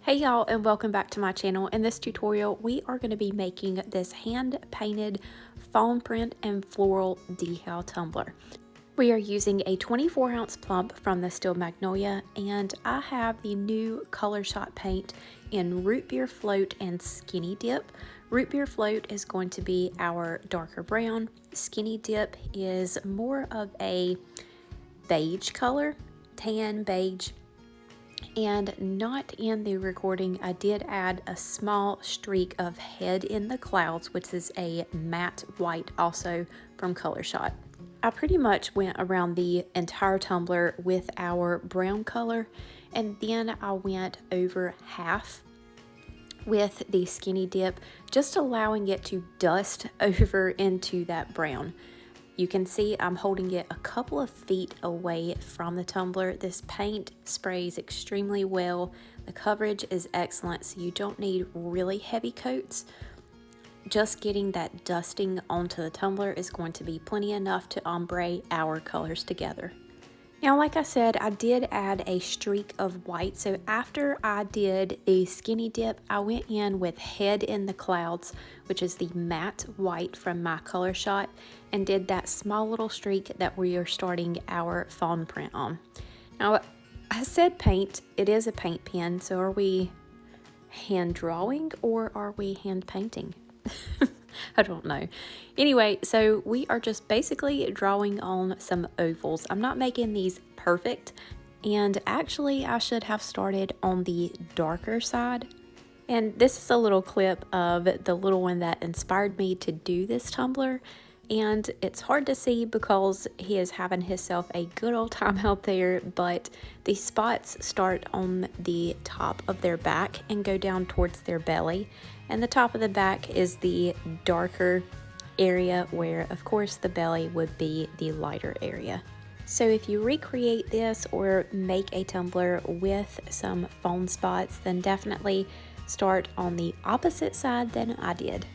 Hey y'all, and welcome back to my channel. In this tutorial we are going to be making this hand painted fawn print and floral decal tumbler. We are using a 24-ounce plump from the Still Magnolia, and I have the new color shot paint in root beer float and skinny dip. Root beer float is going to be our darker brown. Skinny dip is more of a beige color, tan beige. And not in the recording, I did add a small streak of Head in the Clouds, which is a matte white also from Color Shot. I pretty much went around the entire tumbler with our brown color, and then I went over half with the skinny dip, just allowing it to dust over into that brown. You can see I'm holding it a couple of feet away from the tumbler. This paint sprays extremely well. The coverage is excellent, so you don't need really heavy coats. Just getting that dusting onto the tumbler is going to be plenty enough to ombre our colors together. Now, like I said, I did add a streak of white. So after I did the skinny dip, I went in with Head in the Clouds, which is the matte white from my Color Shot, and did that small little streak that we are starting our fawn print on. Now, I said paint. It is a paint pen. So are we hand drawing or are we hand painting? I don't know. Anyway, so we are just basically drawing on some ovals. I'm not making these perfect, and actually I should have started on the darker side. And this is a little clip of the little one that inspired me to do this tumbler, and it's hard to see because he is having himself a good old time out there, but the spots start on the top of their back and go down towards their belly, and the top of the back is the darker area where, of course, the belly would be the lighter area. So if you recreate this or make a tumbler with some fawn spots, then definitely start on the opposite side than I did.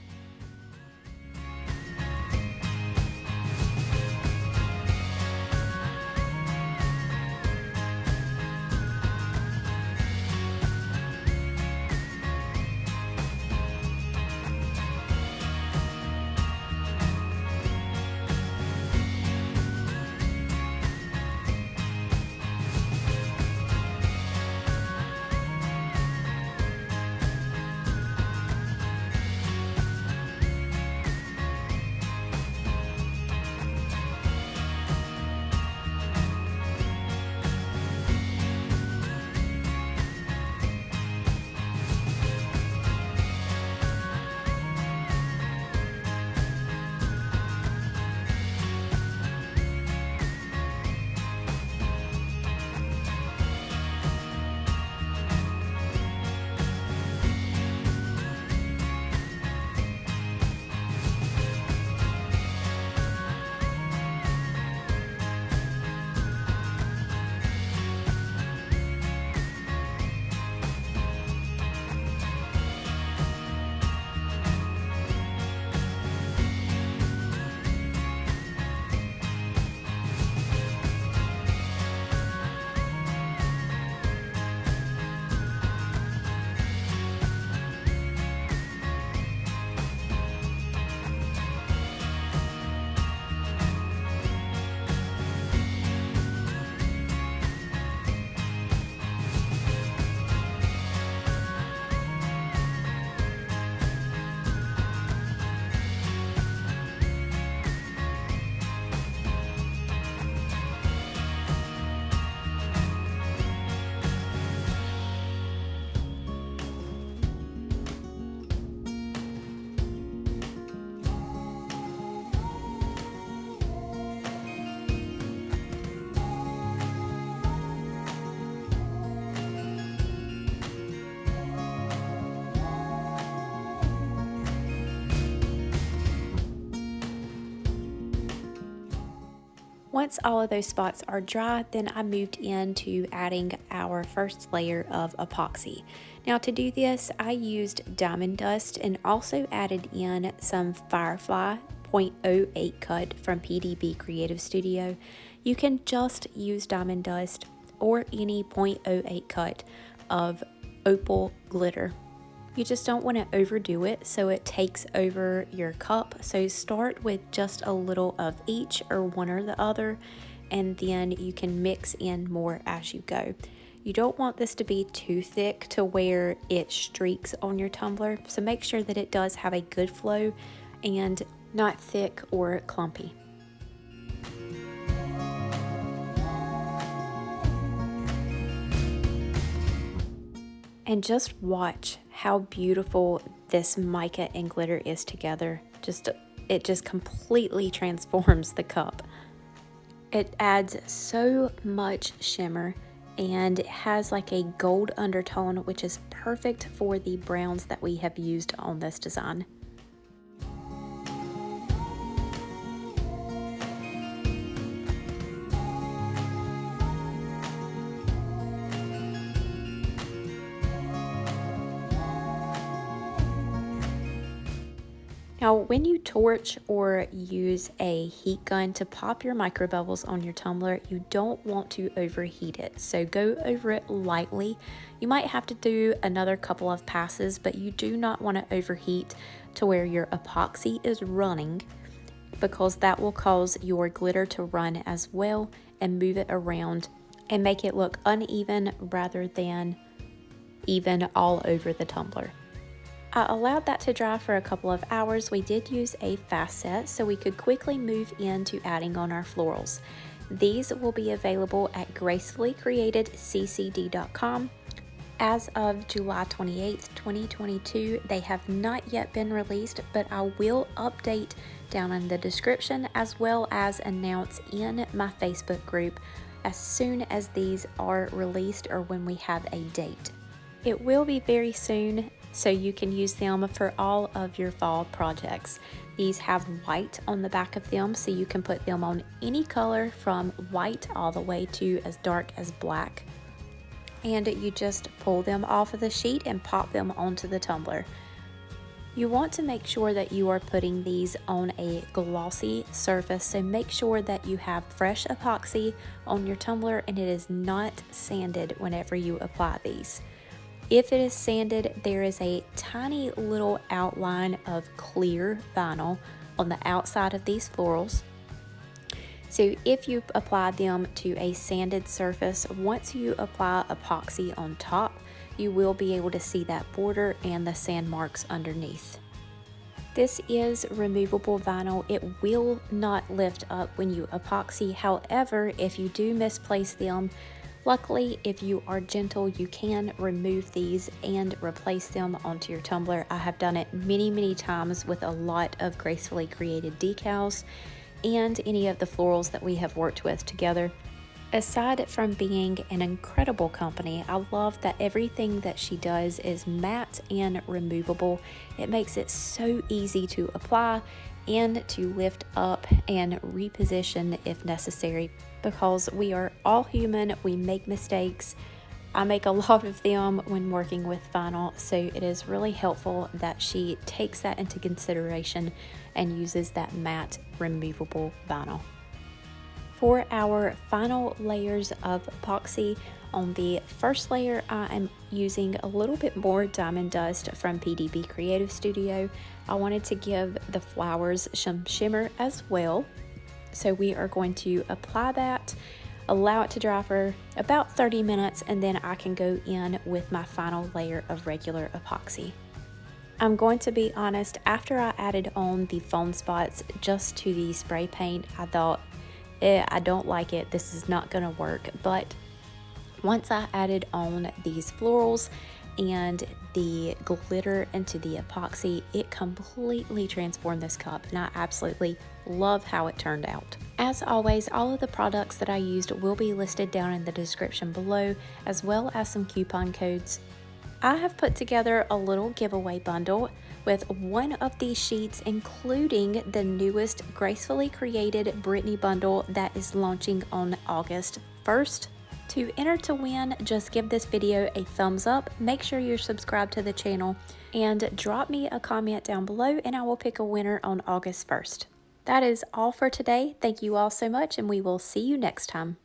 Once all of those spots are dry, then I moved into adding our first layer of epoxy. Now to do this, I used diamond dust and also added in some Firefly 0.08 cut from PDB Creative Studio. You can just use diamond dust or any 0.08 cut of opal glitter. You just don't want to overdo it so it takes over your cup. So start with just a little of each, or one or the other, and then you can mix in more as you go. You don't want this to be too thick to where it streaks on your tumbler, so make sure that it does have a good flow and not thick or clumpy. And just watch how beautiful this mica and glitter is together. It just completely transforms the cup. It adds so much shimmer, and it has like a gold undertone, which is perfect for the browns that we have used on this design. Now, when you torch or use a heat gun to pop your micro bubbles on your tumbler, you don't want to overheat it. So go over it lightly. You might have to do another couple of passes, but you do not want to overheat to where your epoxy is running, because that will cause your glitter to run as well and move it around and make it look uneven rather than even all over the tumbler. I allowed that to dry for a couple of hours. We did use a fast set so we could quickly move into adding on our florals. These will be available at gracefullycreatedccd.com. As of July 28th, 2022, they have not yet been released, but I will update down in the description as well as announce in my Facebook group as soon as these are released or when we have a date. It will be very soon, so you can use them for all of your fall projects. These have white on the back of them, so you can put them on any color from white all the way to as dark as black. And you just pull them off of the sheet and pop them onto the tumbler. You want to make sure that you are putting these on a glossy surface, so make sure that you have fresh epoxy on your tumbler and it is not sanded whenever you apply these. If it is sanded, there is a tiny little outline of clear vinyl on the outside of these florals. So if you apply them to a sanded surface, once you apply epoxy on top, you will be able to see that border and the sand marks underneath. This is removable vinyl. It will not lift up when you epoxy. However, if you do misplace them, luckily, if you are gentle, you can remove these and replace them onto your tumbler. I have done it many times with a lot of gracefully created decals and any of the florals that we have worked with together. Aside from being an incredible company, I love that everything that she does is matte and removable. It makes it so easy to apply and to lift up and reposition if necessary, because we are all human, we make mistakes. I make a lot of them when working with vinyl, so it is really helpful that she takes that into consideration and uses that matte removable vinyl. For our final layers of epoxy, on the first layer I am using a little bit more diamond dust from PDB Creative Studio. I wanted to give the flowers some shimmer as well. So we are going to apply that, allow it to dry for about 30 minutes, and then I can go in with my final layer of regular epoxy. I'm going to be honest, after I added on the foam spots just to the spray paint, I thought, I don't like it, this is not going to work. But once I added on these florals and the glitter into the epoxy, it completely transformed this cup, and I absolutely love how it turned out. As always, all of the products that I used will be listed down in the description below, as well as some coupon codes. I have put together a little giveaway bundle with one of these sheets, including the newest Gracefully Created Brittany bundle that is launching on August 1st. To enter to win, just give this video a thumbs up, make sure you're subscribed to the channel, and drop me a comment down below and I will pick a winner on August 1st. That is all for today. Thank you all so much, and we will see you next time.